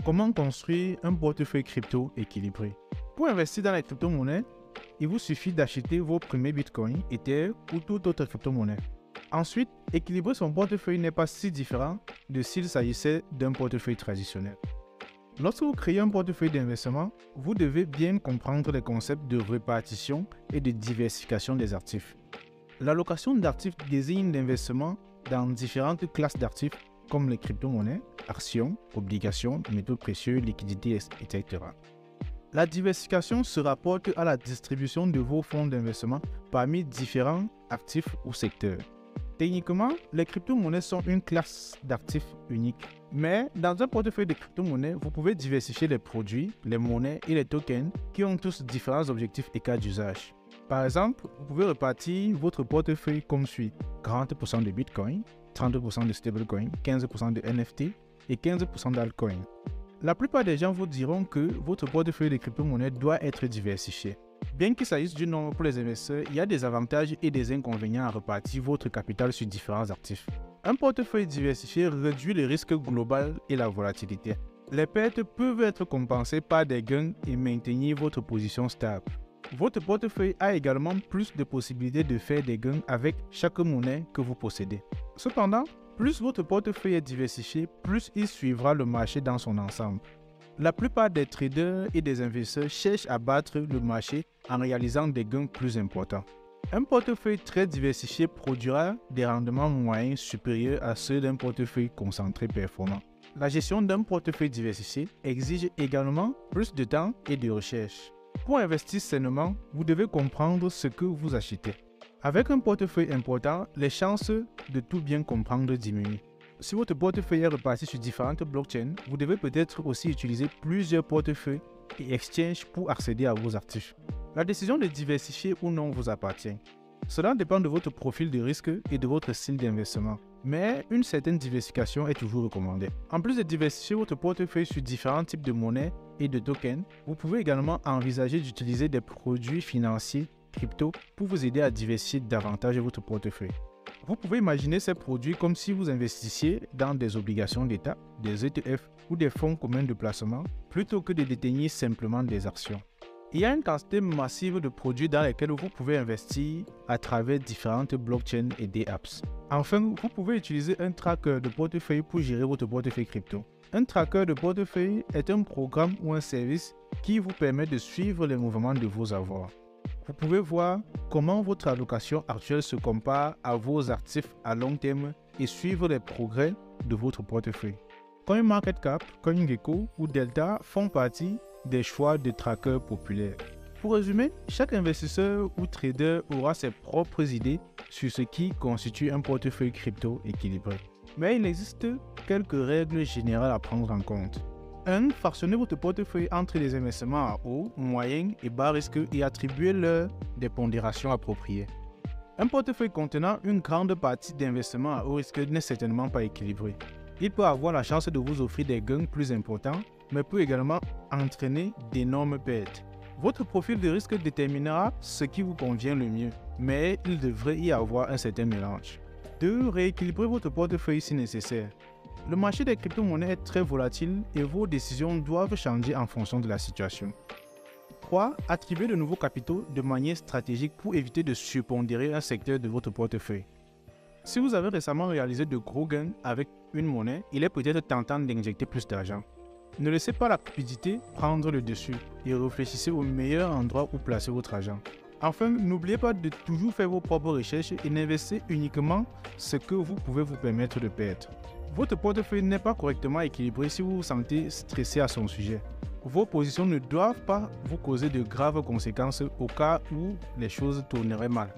Comment construire un portefeuille crypto équilibré? Pour investir dans les crypto-monnaies, il vous suffit d'acheter vos premiers bitcoins, Ether ou toute autre crypto-monnaie. Ensuite, équilibrer son portefeuille n'est pas si différent de s'il s'agissait d'un portefeuille traditionnel. Lorsque vous créez un portefeuille d'investissement, vous devez bien comprendre les concepts de répartition et de diversification des actifs. L'allocation d'actifs désigne l'investissement dans différentes classes d'actifs comme les crypto-monnaies, actions, obligations, métaux précieux, liquidités, etc. La diversification se rapporte à la distribution de vos fonds d'investissement parmi différents actifs ou secteurs. Techniquement, les crypto-monnaies sont une classe d'actifs unique. Mais dans un portefeuille de crypto-monnaies, vous pouvez diversifier les produits, les monnaies et les tokens qui ont tous différents objectifs et cas d'usage. Par exemple, vous pouvez répartir votre portefeuille comme suit: 40% de Bitcoin, 30% de stablecoin, 15% de NFT et 15% d'altcoin. La plupart des gens vous diront que votre portefeuille de crypto-monnaies doit être diversifié. Bien qu'il s'agisse du nombre pour les investisseurs, il y a des avantages et des inconvénients à répartir votre capital sur différents actifs. Un portefeuille diversifié réduit le risque global et la volatilité. Les pertes peuvent être compensées par des gains et maintenir votre position stable. Votre portefeuille a également plus de possibilités de faire des gains avec chaque monnaie que vous possédez. Cependant, plus votre portefeuille est diversifié, plus il suivra le marché dans son ensemble. La plupart des traders et des investisseurs cherchent à battre le marché en réalisant des gains plus importants. Un portefeuille très diversifié produira des rendements moyens supérieurs à ceux d'un portefeuille concentré performant. La gestion d'un portefeuille diversifié exige également plus de temps et de recherche. Pour investir sainement, vous devez comprendre ce que vous achetez. Avec un portefeuille important, les chances de tout bien comprendre diminuent. Si votre portefeuille est reparti sur différentes blockchains, vous devez peut-être aussi utiliser plusieurs portefeuilles et exchanges pour accéder à vos actifs. La décision de diversifier ou non vous appartient. Cela dépend de votre profil de risque et de votre style d'investissement. Mais une certaine diversification est toujours recommandée. En plus de diversifier votre portefeuille sur différents types de monnaies et de tokens, vous pouvez également envisager d'utiliser des produits financiers crypto pour vous aider à diversifier davantage votre portefeuille. Vous pouvez imaginer ces produits comme si vous investissiez dans des obligations d'État, des ETF ou des fonds communs de placement plutôt que de détenir simplement des actions. Il y a une quantité massive de produits dans lesquels vous pouvez investir à travers différentes blockchains et des apps. Enfin, vous pouvez utiliser un tracker de portefeuille pour gérer votre portefeuille crypto. Un tracker de portefeuille est un programme ou un service qui vous permet de suivre les mouvements de vos avoirs. Vous pouvez voir comment votre allocation actuelle se compare à vos actifs à long terme et suivre les progrès de votre portefeuille. CoinMarketCap, CoinGecko ou Delta font partie des choix de trackers populaires. Pour résumer, chaque investisseur ou trader aura ses propres idées sur ce qui constitue un portefeuille crypto équilibré. Mais il existe quelques règles générales à prendre en compte. 1. Fractionnez votre portefeuille entre les investissements à haut, moyen et bas risque et attribuez-leur des pondérations appropriées. Un portefeuille contenant une grande partie d'investissements à haut risque n'est certainement pas équilibré. Il peut avoir la chance de vous offrir des gains plus importants, mais peut également entraîner d'énormes pertes. Votre profil de risque déterminera ce qui vous convient le mieux, mais il devrait y avoir un certain mélange. 2. Rééquilibrez votre portefeuille si nécessaire. Le marché des crypto-monnaies est très volatile et vos décisions doivent changer en fonction de la situation. 3. Attribuez de nouveaux capitaux de manière stratégique pour éviter de surpondérer un secteur de votre portefeuille. Si vous avez récemment réalisé de gros gains avec une monnaie, il est peut-être tentant d'injecter plus d'argent. Ne laissez pas la cupidité prendre le dessus et réfléchissez au meilleur endroit où placer votre argent. Enfin, n'oubliez pas de toujours faire vos propres recherches et n'investissez uniquement ce que vous pouvez vous permettre de perdre. Votre portefeuille n'est pas correctement équilibré si vous vous sentez stressé à son sujet. Vos positions ne doivent pas vous causer de graves conséquences au cas où les choses tourneraient mal.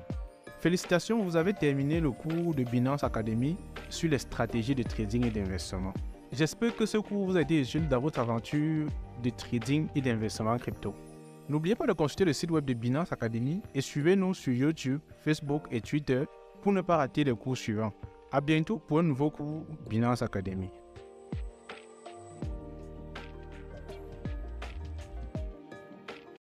Félicitations, vous avez terminé le cours de Binance Academy sur les stratégies de trading et d'investissement. J'espère que ce cours vous a été utile dans votre aventure de trading et d'investissement crypto. N'oubliez pas de consulter le site web de Binance Academy et suivez-nous sur YouTube, Facebook et Twitter pour ne pas rater les cours suivants. À bientôt pour un nouveau cours Binance Academy.